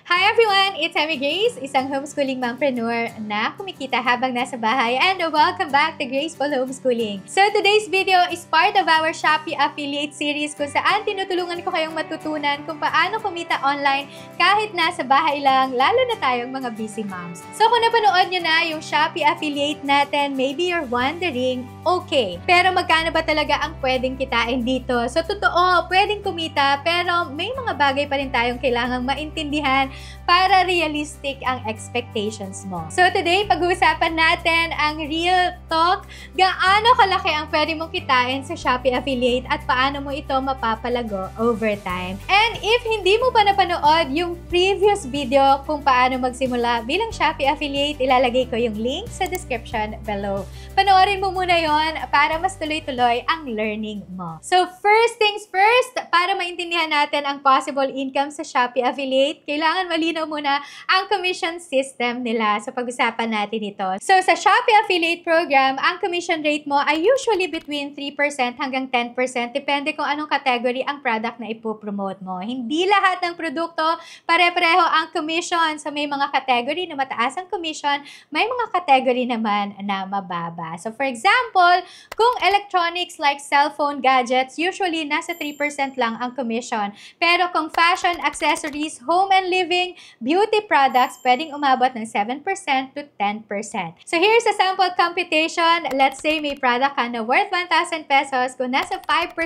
Hi everyone! It's Emmy Grace, isang homeschooling mompreneur na kumikita habang nasa bahay, and welcome back to Graceful Homeschooling. So today's video is part of our Shopee Affiliate Series kung saan tinutulungan ko kayong matutunan kung paano kumita online kahit nasa bahay lang, lalo na tayong mga busy moms. So kung napanood nyo na yung Shopee Affiliate natin, maybe you're wondering, okay, pero magkano ba talaga ang pwedeng kitain dito? So totoo, pwedeng kumita, pero may mga bagay pa rin tayong kailangang maintindihan para realistic ang expectations mo. So today, pag-uusapan natin ang real talk, gaano kalaki ang pwede mong kitain sa Shopee Affiliate at paano mo ito mapapalago over time. And if hindi mo pa napanood yung previous video kung paano magsimula bilang Shopee Affiliate, ilalagay ko yung link sa description below. Panoorin mo muna yon para mas tuloy-tuloy ang learning mo. So first things first, para maintindihan natin ang possible income sa Shopee Affiliate, kailangan malinaw muna ang commission system nila. So pag-usapan natin ito. So sa Shopee Affiliate Program, ang commission rate mo ay usually between 3% hanggang 10%. Depende kung anong category ang product na ipopromote mo. Hindi lahat ng produkto pare-pareho ang commission. So may mga category na mataas ang commission, may mga category naman na mababa. So for example, kung electronics like cellphone, gadgets, usually nasa 3% lang ang commission. Pero kung fashion, accessories, home and living, beauty products, pwedeng umabot ng 7% to 10%. So here's a sample computation. Let's say may product ka na worth 1,000 pesos. Kung nasa 5%,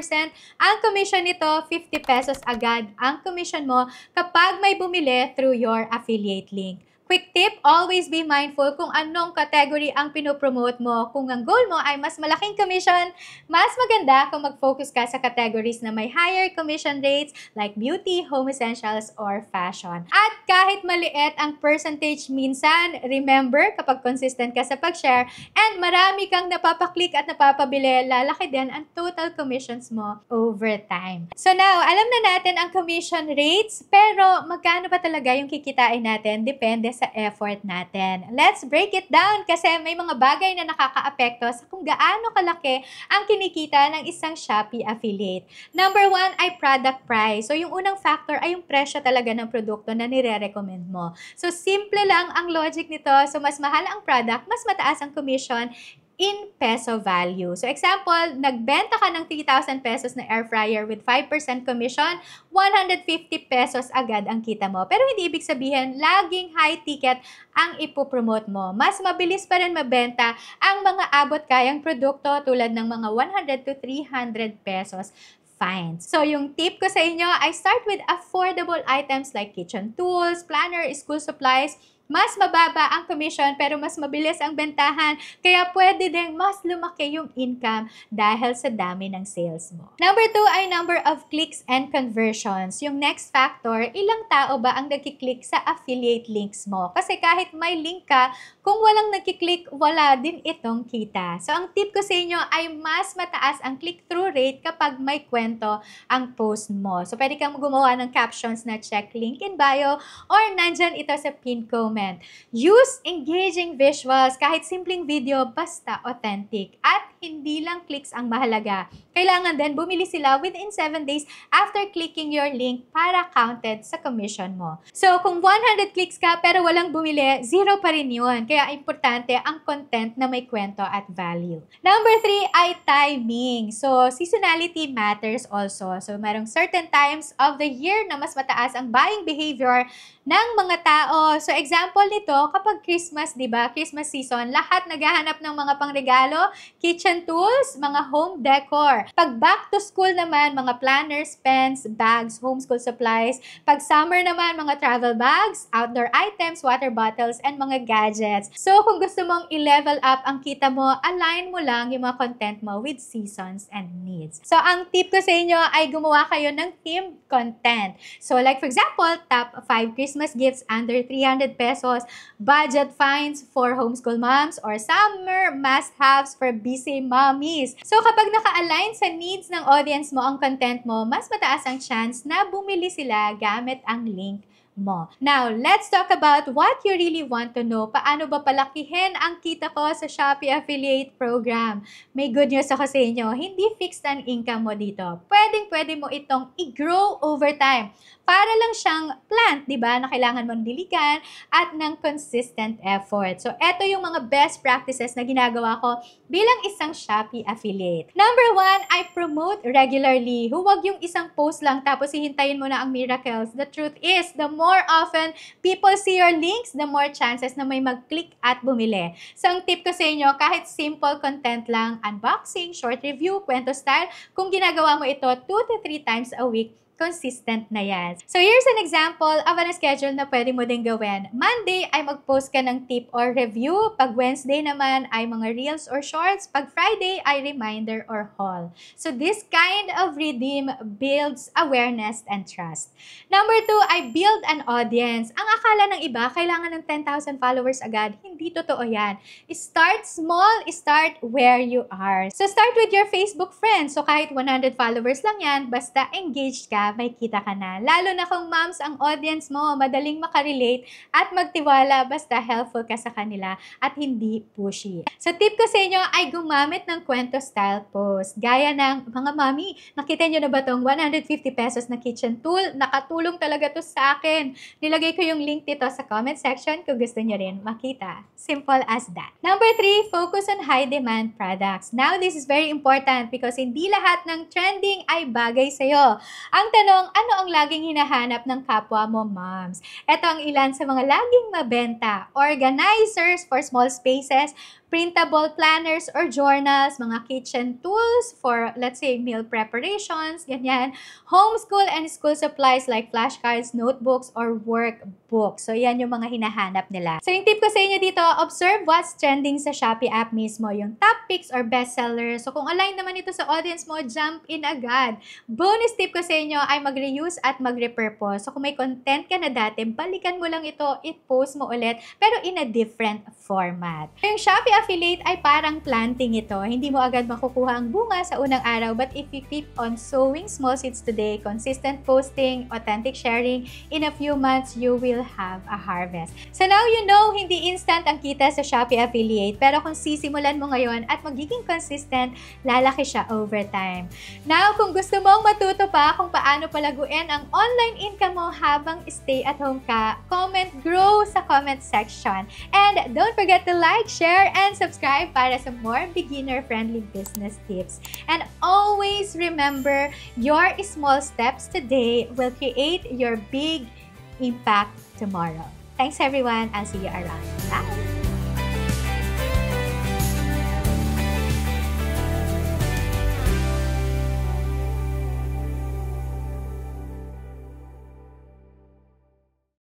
ang commission nito, 50 pesos agad ang commission mo kapag may bumili through your affiliate link. Quick tip, always be mindful kung anong category ang pinopromote mo. Kung ang goal mo ay mas malaking commission, mas maganda kung mag-focus ka sa categories na may higher commission rates like beauty, home essentials, or fashion. At kahit maliit ang percentage minsan, remember kapag consistent ka sa pag-share and marami kang napapaklik at napapabili, lalaki din ang total commissions mo over time. So now, alam na natin ang commission rates, pero magkano ba talaga yung kikitain natin? Depende sa effort natin. Let's break it down kasi may mga bagay na nakakaapekto sa kung gaano kalaki ang kinikita ng isang Shopee affiliate. Number 1 ay product price. So yung unang factor ay yung presyo talaga ng produkto na nire-recommend mo. So simple lang ang logic nito. So mas mahal ang product, mas mataas ang commission in peso value. So example, nagbenta ka ng 3,000 pesos na air fryer with 5% commission, 150 pesos agad ang kita mo. Pero hindi ibig sabihin, laging high ticket ang ipopromote mo. Mas mabilis pa rin mabenta ang mga abot kayang produkto tulad ng mga 100 to 300 pesos. Fine. So, yung tip ko sa inyo, I start with affordable items like kitchen tools, planner, school supplies. Mas mababa ang commission pero mas mabilis ang bentahan. Kaya pwede din mas lumaki yung income dahil sa dami ng sales mo. Number 2 ay number of clicks and conversions. Yung next factor, ilang tao ba ang nagkiklik sa affiliate links mo? Kasi kahit may link ka, kung walang nagkiklik, wala din itong kita. So, ang tip ko sa inyo ay mas mataas ang click-through rate kapag may kwento ang post mo. So, pwede kang gumawa ng captions na check link in bio or nandyan ito sa pinned comment. Use engaging visuals, kahit simpleng video, basta authentic. At hindi lang clicks ang mahalaga. Kailangan din bumili sila within 7 days after clicking your link para counted sa commission mo. So, kung 100 clicks ka pero walang bumili, 0 pa rin yun. Kaya importante ang content na may kwento at value. Number 3 ay timing. So, seasonality matters also. So, merong certain times of the year na mas mataas ang buying behavior ng mga tao. So, example nito, kapag Christmas, di ba? Christmas season, lahat naghahanap ng mga pangregalo, kitchen tools, mga home decor. Pag back to school naman, mga planners, pens, bags, homeschool supplies. Pag summer naman, mga travel bags, outdoor items, water bottles, and mga gadgets. So, kung gusto mong i-level up ang kita mo, align mo lang yung mga content mo with seasons and needs. So, ang tip ko sa inyo ay gumawa kayo ng themed content. So, like for example, top 5 Christmas gifts under 300 pesos, budget finds for homeschool moms, or summer must-haves for busy mommies. So, kapag naka-align sa needs ng audience mo ang content mo, mas mataas ang chance na bumili sila gamit ang link mo. Now, let's talk about what you really want to know. Paano ba palakihin ang kita ko sa Shopee Affiliate Program? May good news ako sa inyo. Hindi fixed ang income mo dito. Pwedeng-pwede mo itong i-grow over time. para lang siyang plant, di ba, na kailangan mong diligan at ng consistent effort. So, eto yung mga best practices na ginagawa ko bilang isang Shopee affiliate. Number 1, I promote regularly. Huwag yung isang post lang tapos hihintayin mo na ang miracles. The truth is, the more often people see your links, the more chances na may mag-click at bumili. So, ang tip ko sa inyo, kahit simple content lang, unboxing, short review, kwento style, kung ginagawa mo ito 2 to 3 times a week, consistent na yan. So, here's an example of a schedule na pwede mo din gawin. Monday ay mag-post ka ng tip or review. Pag Wednesday naman ay mga reels or shorts. Pag Friday ay reminder or haul. So, this kind of rhythm builds awareness and trust. Number 2, I build an audience. Ang akala ng iba, kailangan ng 10,000 followers agad. Hindi totoo yan. Start small, start where you are. So, start with your Facebook friends. So, kahit 100 followers lang yan, basta engaged ka, may kita ka na. Lalo na kung moms ang audience mo, madaling makarelate at magtiwala basta helpful ka sa kanila at hindi pushy. So tip ko sa inyo ay gumamit ng kwento style post. Gaya ng mga mami, nakita nyo na ba tong 150 pesos na kitchen tool? Nakatulong talaga to sa akin. Nilagay ko yung link dito sa comment section kung gusto nyo rin makita. Simple as that. Number 3, focus on high demand products. Now this is very important because hindi lahat ng trending ay bagay sa'yo. Ang tanong, ano ang laging hinahanap ng kapwa mo, moms? Ito ang ilan sa mga laging mabenta. Organizers for small spaces, printable planners or journals, mga kitchen tools for, let's say, meal preparations, ganyan. Homeschool and school supplies like flashcards, notebooks, or workbooks. So, yan yung mga hinahanap nila. So, yung tip ko sa inyo dito, observe what's trending sa Shopee app mismo, yung top picks or bestsellers. So, kung align naman ito sa audience mo, jump in agad. Bonus tip ko sa inyo ay mag-reuse at mag-repurpose. So, kung may content ka na dati, balikan mo lang ito, i-post mo ulit, pero in a different format. Yung Shopee affiliate ay parang planting ito. Hindi mo agad makukuha ang bunga sa unang araw, but if you keep on sowing small seeds today, consistent posting, authentic sharing, in a few months, you will have a harvest. So now you know, hindi instant ang kita sa Shopee affiliate, pero kung sisimulan mo ngayon at magiging consistent, lalaki siya over time. Now, kung gusto mong matuto pa kung paano palaguin ang online income mo habang stay at home ka, comment grow sa comment section. And don't forget to like, share, and subscribe para sa more beginner-friendly business tips. And always remember, your small steps today will create your big impact tomorrow. Thanks everyone. I'll see you around. Bye!